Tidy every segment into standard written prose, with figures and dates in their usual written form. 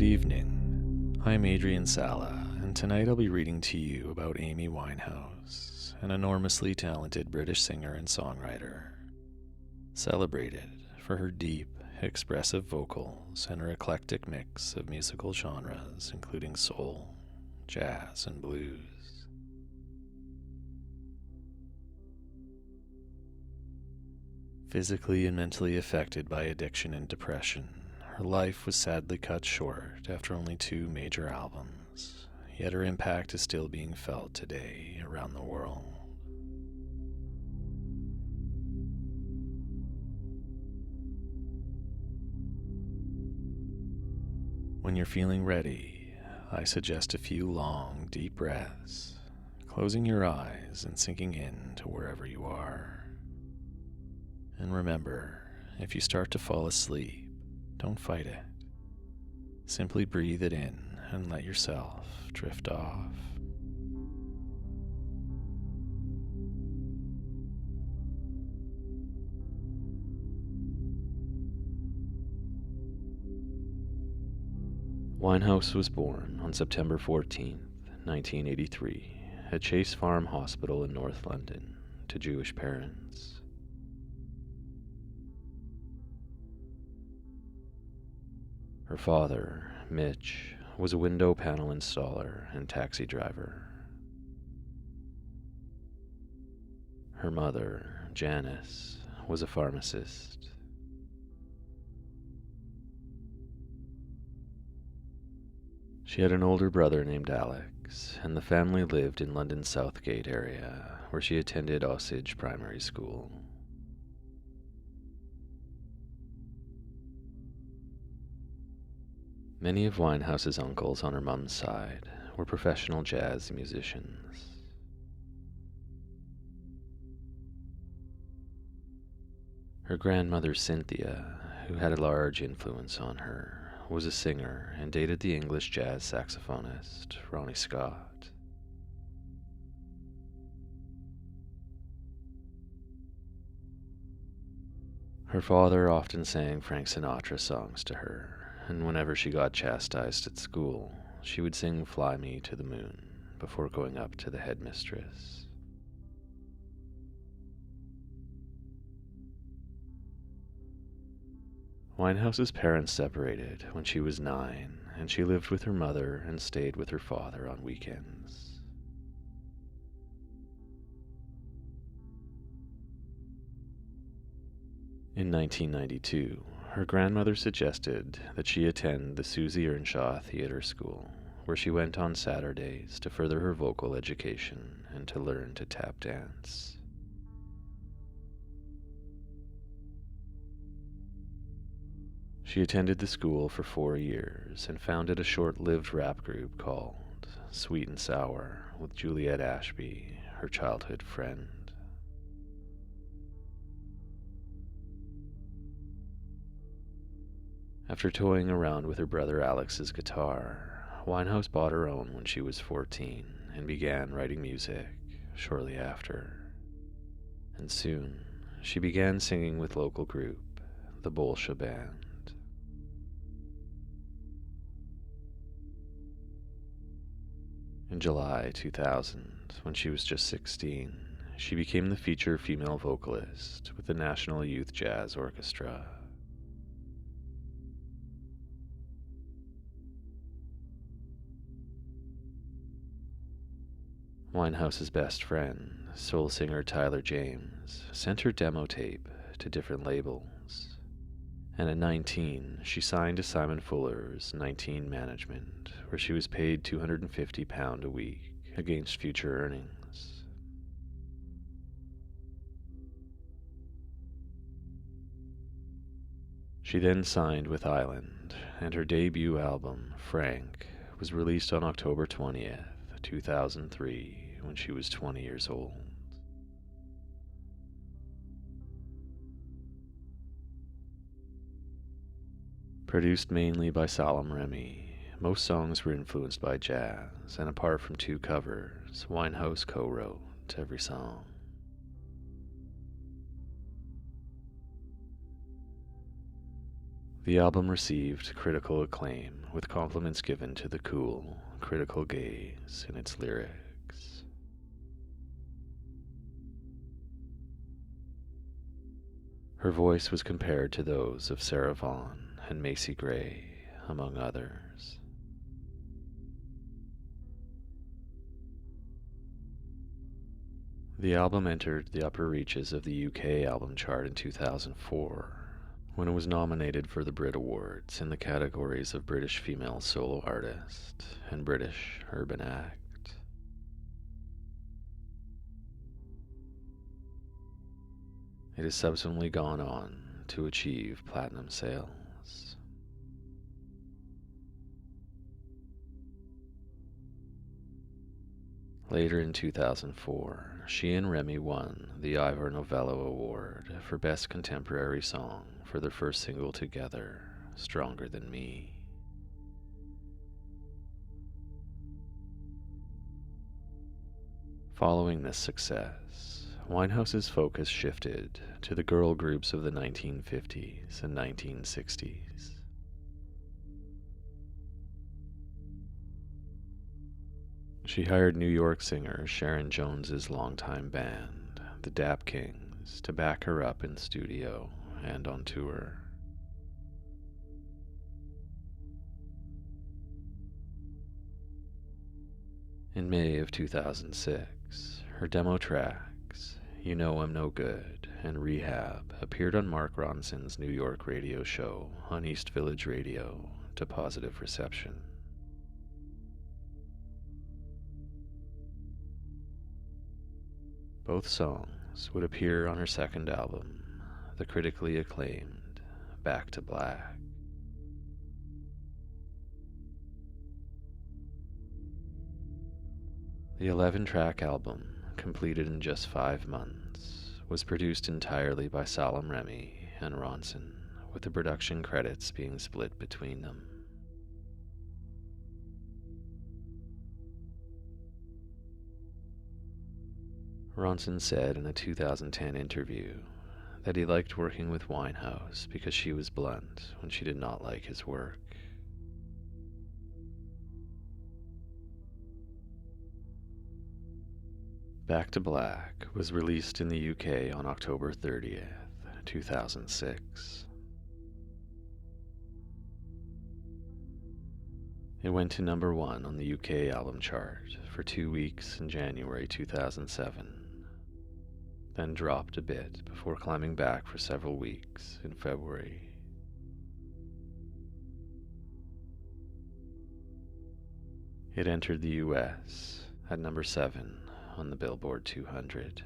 Good evening. I'm Adrien Sala, and tonight I'll be reading to you about Amy Winehouse, an enormously talented British singer and songwriter, celebrated for her deep, expressive vocals and her eclectic mix of musical genres, including soul, jazz, and blues. Physically and mentally affected by addiction and depression, her life was sadly cut short after only 2 major albums, yet her impact is still being felt today around the world. When you're feeling ready, I suggest a few long, deep breaths, closing your eyes and sinking in to wherever you are. And remember, if you start to fall asleep, don't fight it. Simply breathe it in and let yourself drift off. Winehouse was born on September 14, 1983, at Chase Farm Hospital in North London to Jewish parents. Her father, Mitch, was a window panel installer and taxi driver. Her mother, Janice, was a pharmacist. She had an older brother named Alex, and the family lived in London's Southgate area, where she attended Osage Primary School. Many of Winehouse's uncles on her mum's side were professional jazz musicians. Her grandmother Cynthia, who had a large influence on her, was a singer and dated the English jazz saxophonist Ronnie Scott. Her father often sang Frank Sinatra songs to her, and whenever she got chastised at school, she would sing Fly Me to the Moon before going up to the headmistress. Winehouse's parents separated when she was 9, and she lived with her mother and stayed with her father on weekends. In 1992, her grandmother suggested that she attend the Susie Earnshaw Theatre School, where she went on Saturdays to further her vocal education and to learn to tap dance. She attended the school for 4 years and founded a short-lived rap group called Sweet and Sour with Juliet Ashby, her childhood friend. After toying around with her brother Alex's guitar, Winehouse bought her own when she was 14 and began writing music shortly after. And soon, she began singing with local group, the Bolsha Band. In July 2000, when she was just 16, she became the feature female vocalist with the National Youth Jazz Orchestra. Winehouse's best friend, soul singer Tyler James, sent her demo tape to different labels, and at 19, she signed to Simon Fuller's 19 Management, where she was paid £250 a week against future earnings. She then signed with Island, and her debut album, Frank, was released on October 20th, 2003, when she was 20 years old. Produced mainly by Sala, most songs were influenced by jazz, and apart from 2 covers, Winehouse co-wrote every song. The album received critical acclaim, with compliments given to the cool, critical gaze in its lyrics. Her voice was compared to those of Sarah Vaughan and Macy Gray, among others. The album entered the upper reaches of the UK album chart in 2004, when it was nominated for the Brit Awards in the categories of British Female Solo Artist and British Urban Act. It has subsequently gone on to achieve platinum sales. Later in 2004, she and Remy won the Ivor Novello Award for Best Contemporary Song for their first single together, Stronger Than Me. Following this success, Winehouse's focus shifted to the girl groups of the 1950s and 1960s. She hired New York singer Sharon Jones's longtime band, the Dap Kings, to back her up in studio and on tour. In May of 2006, her demo tracks, You Know I'm No Good and Rehab, appeared on Mark Ronson's New York radio show on East Village Radio to positive reception. Both songs would appear on her second album, the critically acclaimed Back to Black. The 11-track album, completed in just 5 months, was produced entirely by Sala, Remy, and Ronson, with the production credits being split between them. Ronson said in a 2010 interview that he liked working with Winehouse because she was blunt when she did not like his work. Back to Black was released in the UK on October 30th, 2006. It went to number 1 on the UK album chart for 2 weeks in January 2007, then dropped a bit before climbing back for several weeks in February. It entered the US at number 7 on the Billboard 200.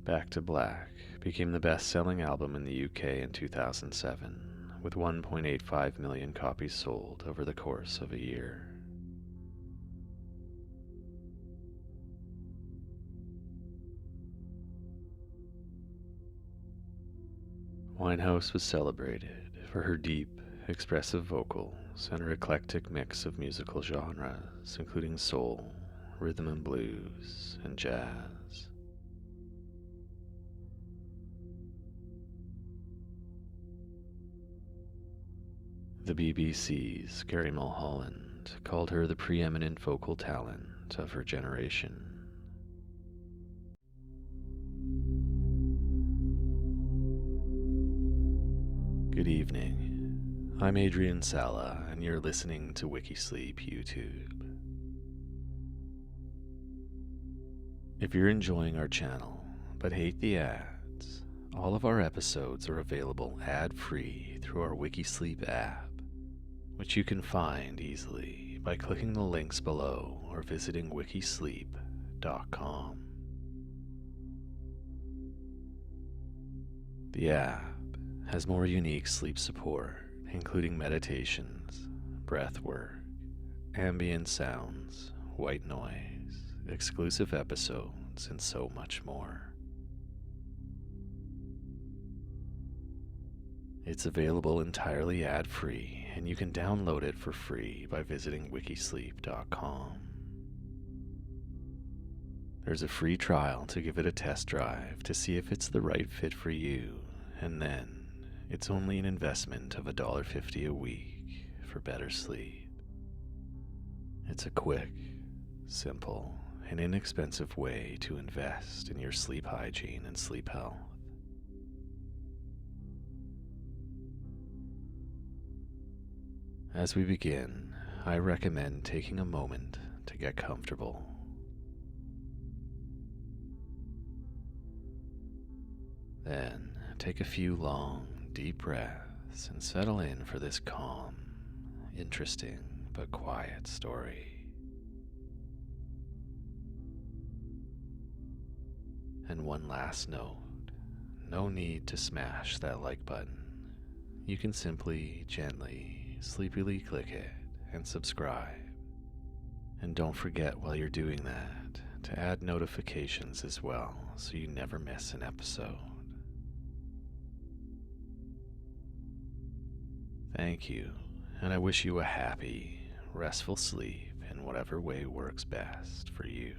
Back to Black became the best-selling album in the UK in 2007, with 1.85 million copies sold over the course of a year. Winehouse was celebrated for her deep, expressive vocals and her eclectic mix of musical genres, including soul, rhythm and blues, and jazz. The BBC's Gary Mulholland called her the preeminent vocal talent of her generation. Good evening. I'm Adrien Sala, and you're listening to WikiSleep YouTube. If you're enjoying our channel but hate the ads, all of our episodes are available ad-free through our WikiSleep app, which you can find easily by clicking the links below or visiting wikisleep.com. The app has more unique sleep support, including meditations, breath work, ambient sounds, white noise, exclusive episodes, and so much more. It's available entirely ad-free, and you can download it for free by visiting wikisleep.com. There's a free trial to give it a test drive to see if it's the right fit for you, and then it's only an investment of $1.50 a week for better sleep. It's a quick, simple, and inexpensive way to invest in your sleep hygiene and sleep health. As we begin, I recommend taking a moment to get comfortable. Then take a few long, deep breaths and settle in for this calm, interesting, but quiet story. And one last note, no need to smash that like button. You can simply, gently, sleepily click it and subscribe. And don't forget while you're doing that to add notifications as well so you never miss an episode. Thank you, and I wish you a happy, restful sleep in whatever way works best for you.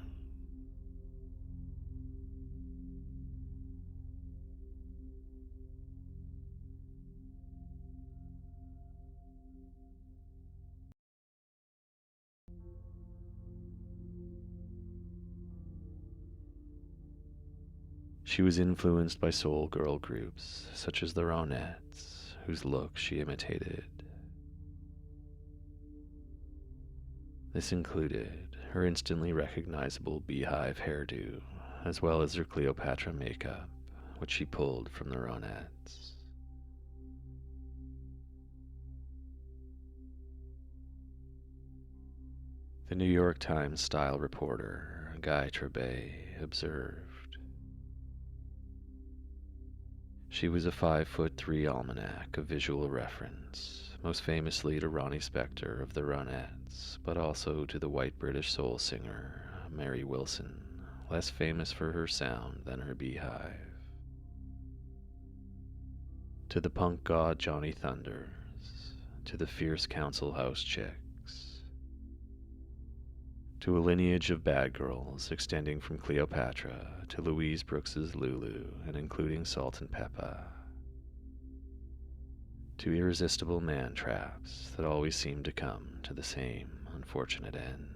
She was influenced by soul girl groups such as the Ronettes, whose look she imitated. This included her instantly recognizable beehive hairdo, as well as her Cleopatra makeup, which she pulled from the Ronettes. The New York Times style reporter, Guy Trebay, observed, "She was a 5'3" almanac of visual reference, most famously to Ronnie Spector of the Ronettes, but also to the white British soul singer Mary Wilson, less famous for her sound than her beehive. To the punk god Johnny Thunders, to the fierce council house chicks, to a lineage of bad girls extending from Cleopatra to Louise Brooks's Lulu and including Salt and Pepper, to irresistible man traps that always seem to come to the same unfortunate end.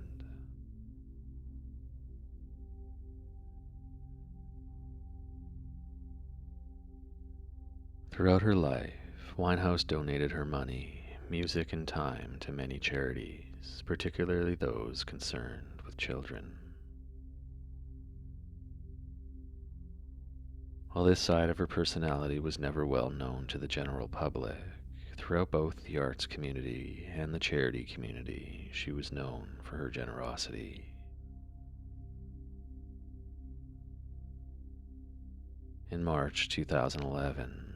Throughout her life, Winehouse donated her money, music, and time to many charities, particularly those concerned with children. While this side of her personality was never well known to the general public, throughout both the arts community and the charity community, she was known for her generosity. In March 2011,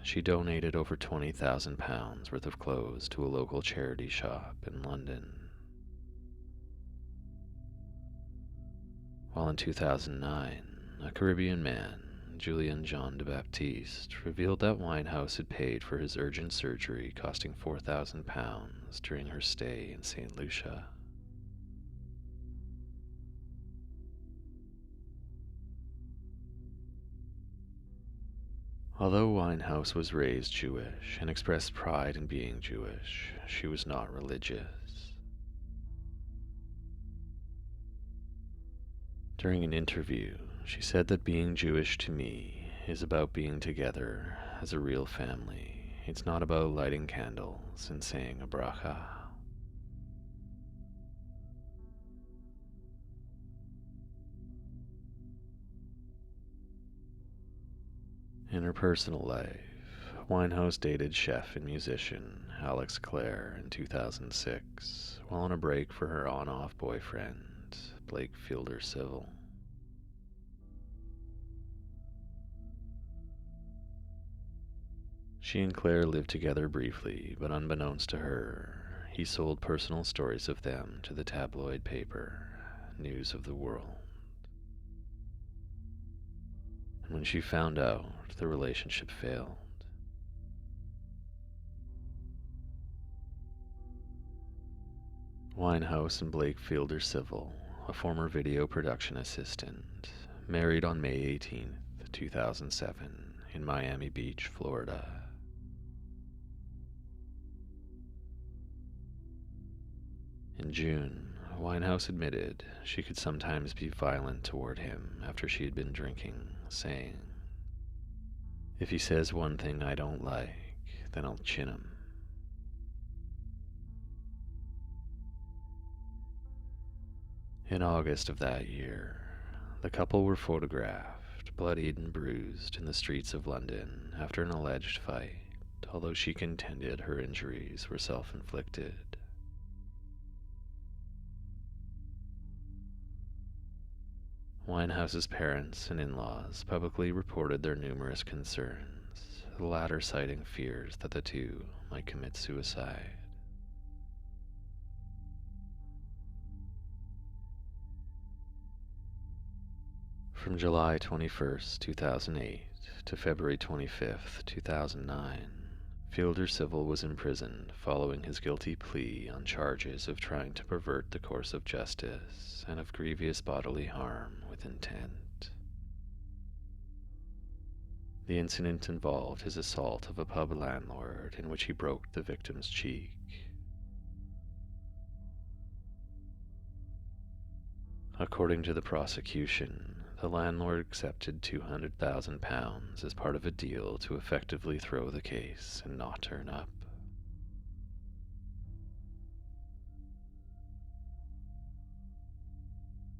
she donated over £20,000 worth of clothes to a local charity shop in London. While in 2009, a Caribbean man, Julian Jean de Baptiste, revealed that Winehouse had paid for his urgent surgery costing £4,000 during her stay in St. Lucia. Although Winehouse was raised Jewish and expressed pride in being Jewish, she was not religious. During an interview, she said that being Jewish to me is about being together as a real family. It's not about lighting candles and saying a bracha. In her personal life, Winehouse dated chef and musician Alex Clare in 2006 while on a break for her on-off boyfriend, Blake Fielder Civil. She and Claire lived together briefly, but unbeknownst to her, he sold personal stories of them to the tabloid paper, News of the World. And when she found out, the relationship failed. Winehouse and Blake Fielder Civil a former video production assistant, married on May 18th, 2007, in Miami Beach, Florida. In June, Winehouse admitted she could sometimes be violent toward him after she had been drinking, saying, "If he says one thing I don't like, then I'll chin him." In August of that year, the couple were photographed, bloodied and bruised, in the streets of London after an alleged fight, although she contended her injuries were self-inflicted. Winehouse's parents and in-laws publicly reported their numerous concerns, the latter citing fears that the two might commit suicide. From July 21st, 2008 to February 25th, 2009, Fielder Civil was imprisoned following his guilty plea on charges of trying to pervert the course of justice and of grievous bodily harm with intent. The incident involved his assault of a pub landlord in which he broke the victim's cheek. According to the prosecution, the landlord accepted £200,000 as part of a deal to effectively throw the case and not turn up.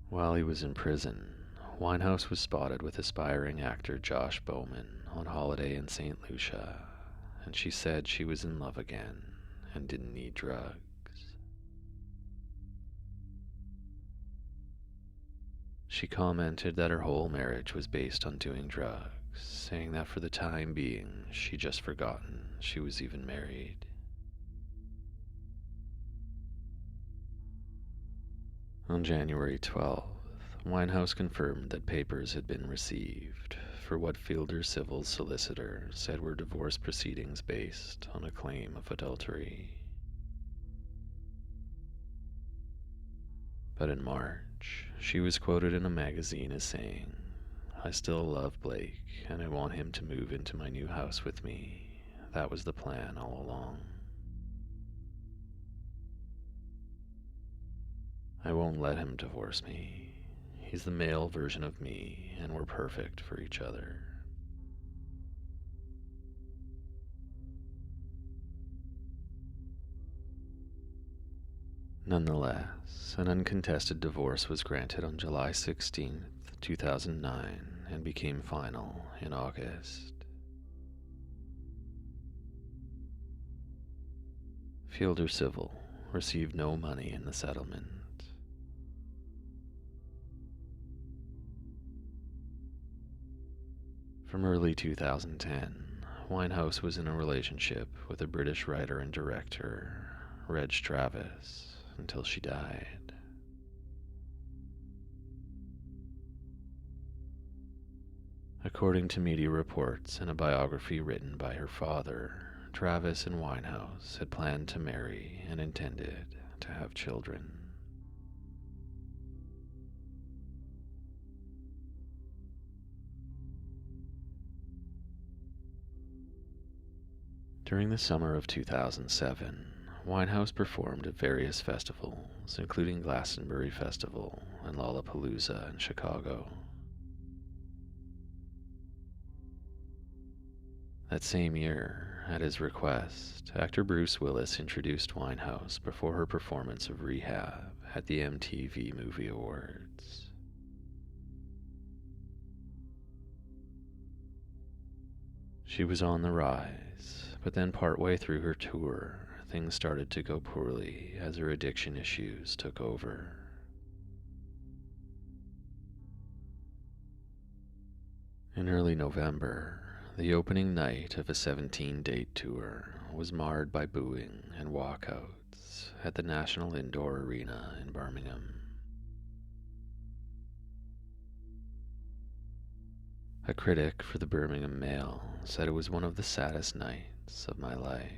While he was in prison, Winehouse was spotted with aspiring actor Josh Bowman on holiday in St. Lucia, and she said she was in love again and didn't need drugs. She commented that her whole marriage was based on doing drugs, saying that for the time being, she'd just forgotten she was even married. On January 12th, Winehouse confirmed that papers had been received for what Fielder Civil's solicitor said were divorce proceedings based on a claim of adultery. But in March, she was quoted in a magazine as saying, "I still love Blake, and I want him to move into my new house with me. That was the plan all along. I won't let him divorce me. He's the male version of me, and we're perfect for each other." Nonetheless, an uncontested divorce was granted on July 16, 2009, and became final in August. Fielder Civil received no money in the settlement. From early 2010, Winehouse was in a relationship with a British writer and director, Reg Travis, until she died. According to media reports and a biography written by her father, Travis and Winehouse had planned to marry and intended to have children. During the summer of 2007, Winehouse performed at various festivals, including Glastonbury Festival and Lollapalooza in Chicago. That same year, at his request, actor Bruce Willis introduced Winehouse before her performance of Rehab at the MTV Movie Awards. She was on the rise, but then partway through her tour, things started to go poorly as her addiction issues took over. In early November, the opening night of a 17-date tour was marred by booing and walkouts at the National Indoor Arena in Birmingham. A critic for the Birmingham Mail said it was one of the saddest nights of my life.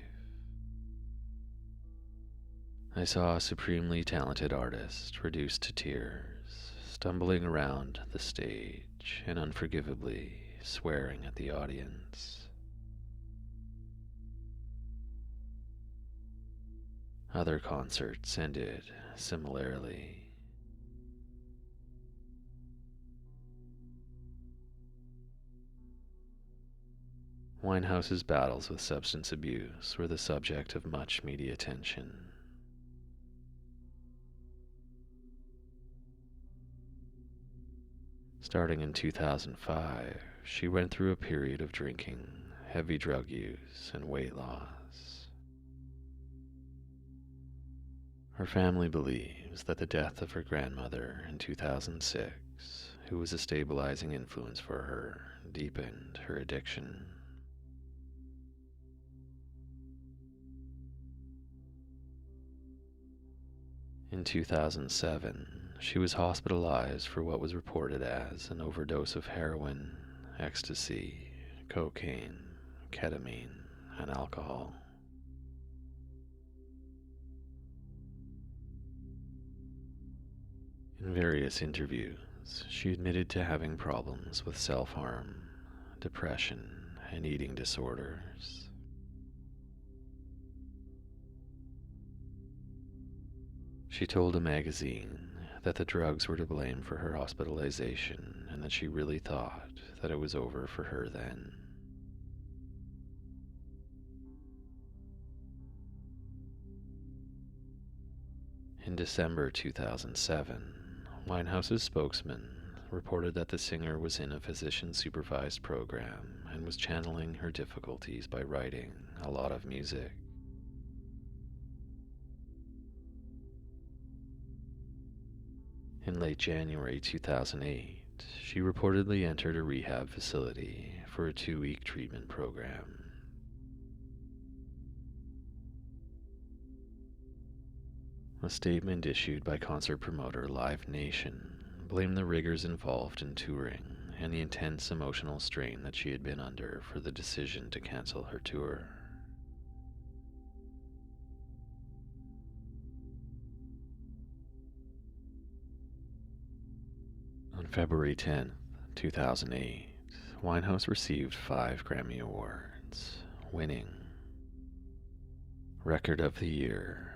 I saw a supremely talented artist reduced to tears, stumbling around the stage and unforgivably swearing at the audience. Other concerts ended similarly. Winehouse's battles with substance abuse were the subject of much media attention. Starting in 2005, she went through a period of drinking, heavy drug use, and weight loss. Her family believes that the death of her grandmother in 2006, who was a stabilizing influence for her, deepened her addiction. In 2007, she was hospitalized for what was reported as an overdose of heroin, ecstasy, cocaine, ketamine, and alcohol. In various interviews, she admitted to having problems with self-harm, depression, and eating disorders. She told a magazine that the drugs were to blame for her hospitalization and that she really thought that it was over for her then. In December 2007, Winehouse's spokesman reported that the singer was in a physician-supervised program and was channeling her difficulties by writing a lot of music. In late January 2008, she reportedly entered a rehab facility for a 2-week treatment program. A statement issued by concert promoter Live Nation blamed the rigors involved in touring and the intense emotional strain that she had been under for the decision to cancel her tour. On February 10, 2008, Winehouse received 5 Grammy Awards, winning Record of the Year,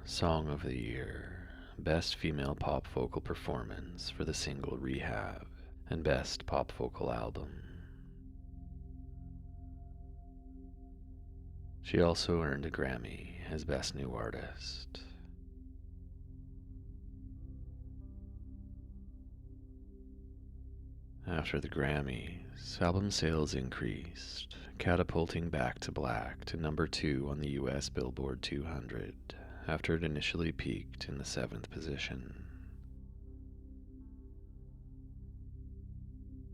Song of the Year, Best Female Pop Vocal Performance for the single Rehab, and Best Pop Vocal Album. She also earned a Grammy as Best New Artist. After the Grammys, album sales increased, catapulting Back to Black to number 2 on the US Billboard 200, after it initially peaked in the 7th position.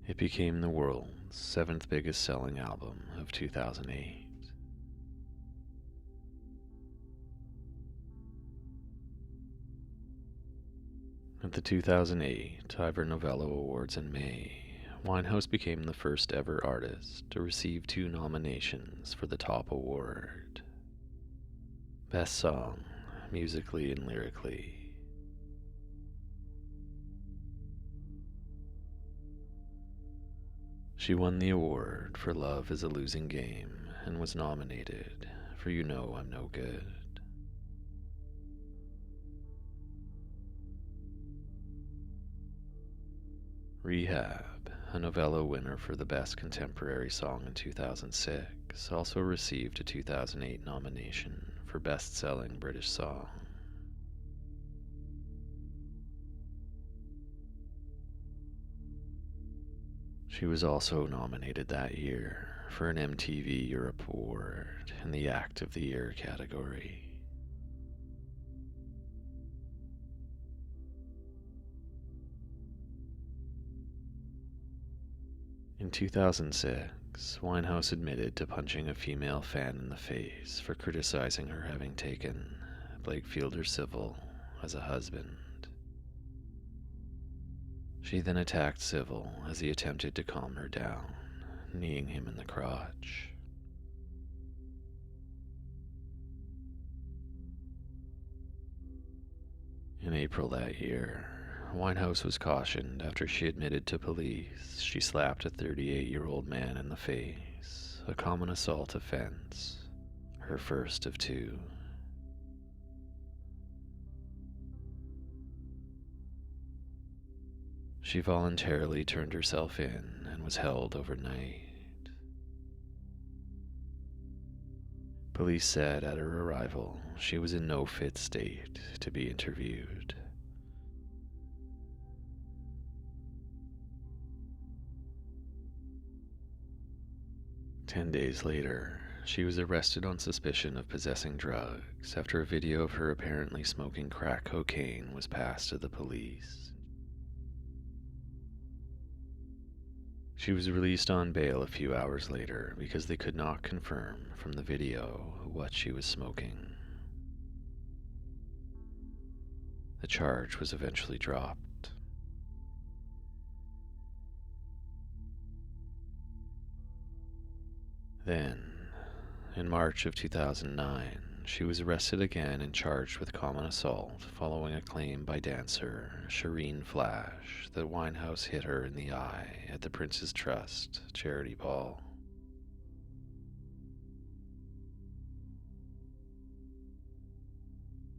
It became the world's 7th biggest selling album of 2008. At the 2008 Ivor Novello Awards in May, Winehouse became the first ever artist to receive 2 nominations for the top award: Best Song, Musically and Lyrically. She won the award for Love is a Losing Game and was nominated for You Know I'm No Good. Rehab, a Novello winner for the Best Contemporary Song in 2006, also received a 2008 nomination for Best Selling British Song. She was also nominated that year for an MTV Europe Award in the Act of the Year category. In 2006, Winehouse admitted to punching a female fan in the face for criticizing her having taken Blake Fielder Civil as a husband. She then attacked Civil as he attempted to calm her down, kneeing him in the crotch. In April that year, Winehouse was cautioned after she admitted to police she slapped a 38-year-old man in the face, a common assault offense, her first of two. She voluntarily turned herself in and was held overnight. Police said at her arrival she was in no fit state to be interviewed. "10 days later, she was arrested on suspicion of possessing drugs after a video of her apparently smoking crack cocaine was passed to the police. She was released on bail a few hours later because they could not confirm from the video what she was smoking. The charge was eventually dropped. Then, in March of 2009, she was arrested again and charged with common assault following a claim by dancer Shireen Flash that Winehouse hit her in the eye at the Prince's Trust charity ball.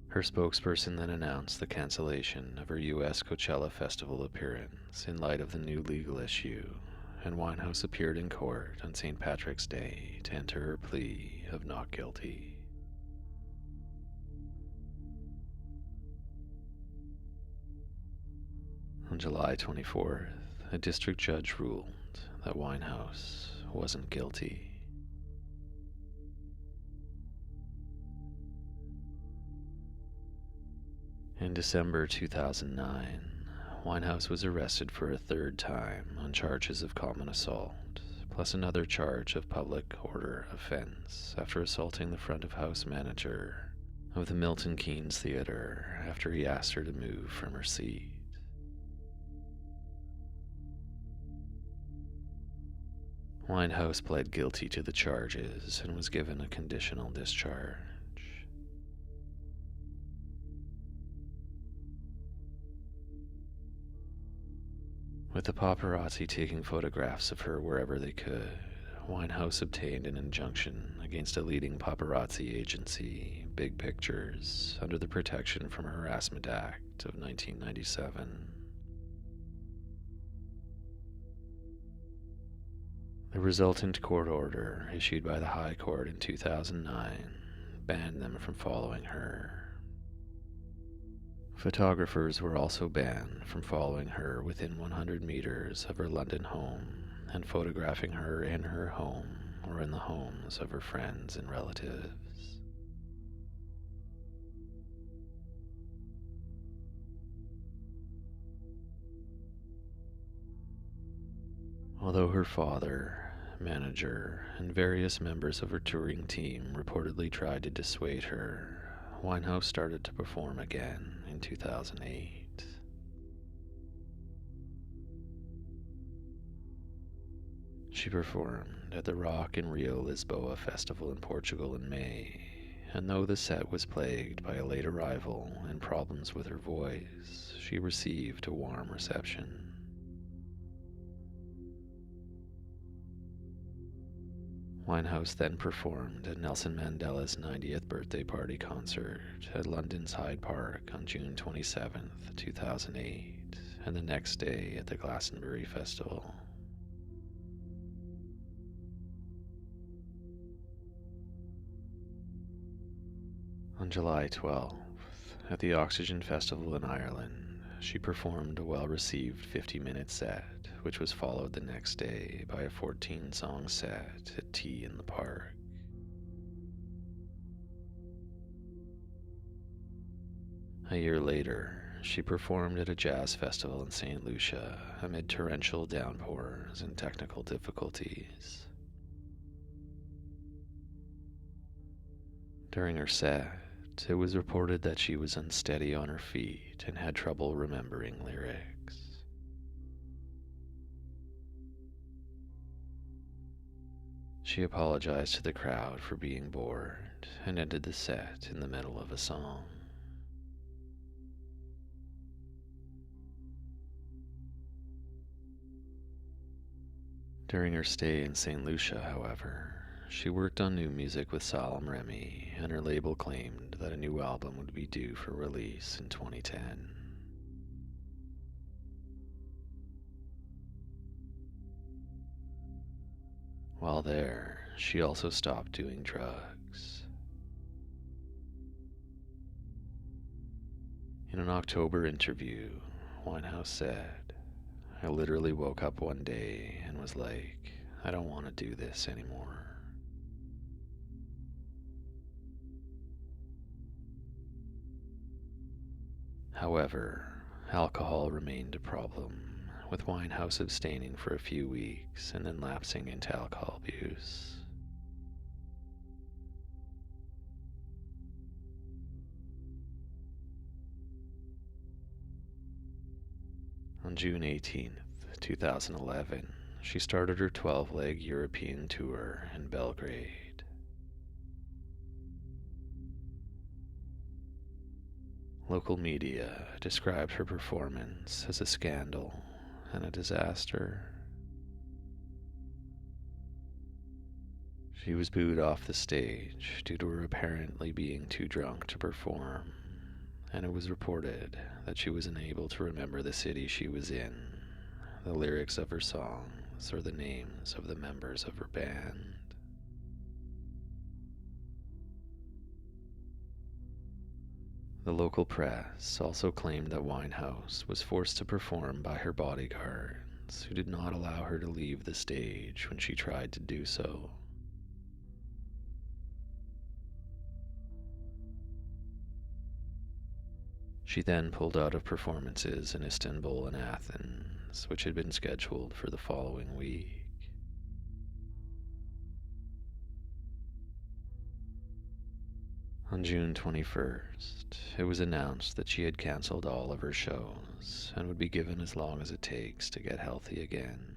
Her spokesperson then announced the cancellation of her U.S. Coachella Festival appearance in light of the new legal issue, and Winehouse appeared in court on St. Patrick's Day to enter her plea of not guilty. On July 24th, a district judge ruled that Winehouse wasn't guilty. In December 2009, Winehouse was arrested for a third time on charges of common assault, plus another charge of public order offense after assaulting the front of house manager of the Milton Keynes Theatre after he asked her to move from her seat. Winehouse pled guilty to the charges and was given a conditional discharge. With the paparazzi taking photographs of her wherever they could, Winehouse obtained an injunction against a leading paparazzi agency, Big Pictures, under the Protection from Harassment Act of 1997. The resultant court order, issued by the High Court in 2009, banned them from following her. Photographers were also banned from following her within 100 meters of her London home and photographing her in her home or in the homes of her friends and relatives. Although her father, manager, and various members of her touring team reportedly tried to dissuade her, Winehouse started to perform again in 2008. She performed at the Rock in Rio Lisboa Festival in Portugal in May, and though the set was plagued by a late arrival and problems with her voice, she received a warm reception. Winehouse then performed at Nelson Mandela's 90th birthday party concert at London's Hyde Park on June 27, 2008, and the next day at the Glastonbury Festival. On July 12th, at the Oxygen Festival in Ireland, she performed a well-received 50-minute set, which was followed the next day by a 14-song set at Tea in the Park. A year later, she performed at a jazz festival in St. Lucia amid torrential downpours and technical difficulties. During her set, it was reported that she was unsteady on her feet and had trouble remembering lyrics. She apologized to the crowd for being bored and ended the set in the middle of a song. During her stay in St. Lucia, however, she worked on new music with Sala and her label claimed that a new album would be due for release in 2010. While there, she also stopped doing drugs. In an October interview, Winehouse said, "I literally woke up one day and was like, I don't want to do this anymore." However, alcohol remained a problem, with Winehouse abstaining for a few weeks and then lapsing into alcohol abuse. On June 18th, 2011, she started her 12-leg European tour in Belgrade. Local media described her performance as a scandal and a disaster. She was booed off the stage due to her apparently being too drunk to perform, and it was reported that she was unable to remember the city she was in, the lyrics of her songs, or the names of the members of her band. The local press also claimed that Winehouse was forced to perform by her bodyguards, who did not allow her to leave the stage when she tried to do so. She then pulled out of performances in Istanbul and Athens, which had been scheduled for the following week. On June 21st, it was announced that she had canceled all of her shows and would be given as long as it takes to get healthy again.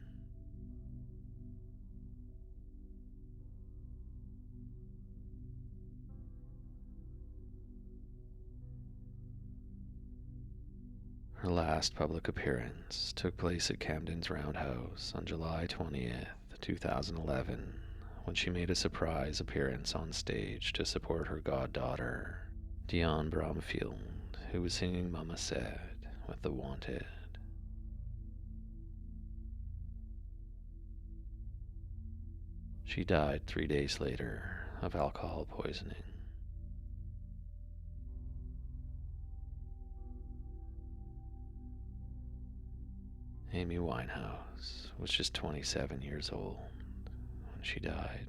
Her last public appearance took place at Camden's Roundhouse on July 20th, 2011, when she made a surprise appearance on stage to support her goddaughter, Dion Bromfield, who was singing Mama Said with The Wanted. She died 3 days later of alcohol poisoning. Amy Winehouse was just 27 years old when she died.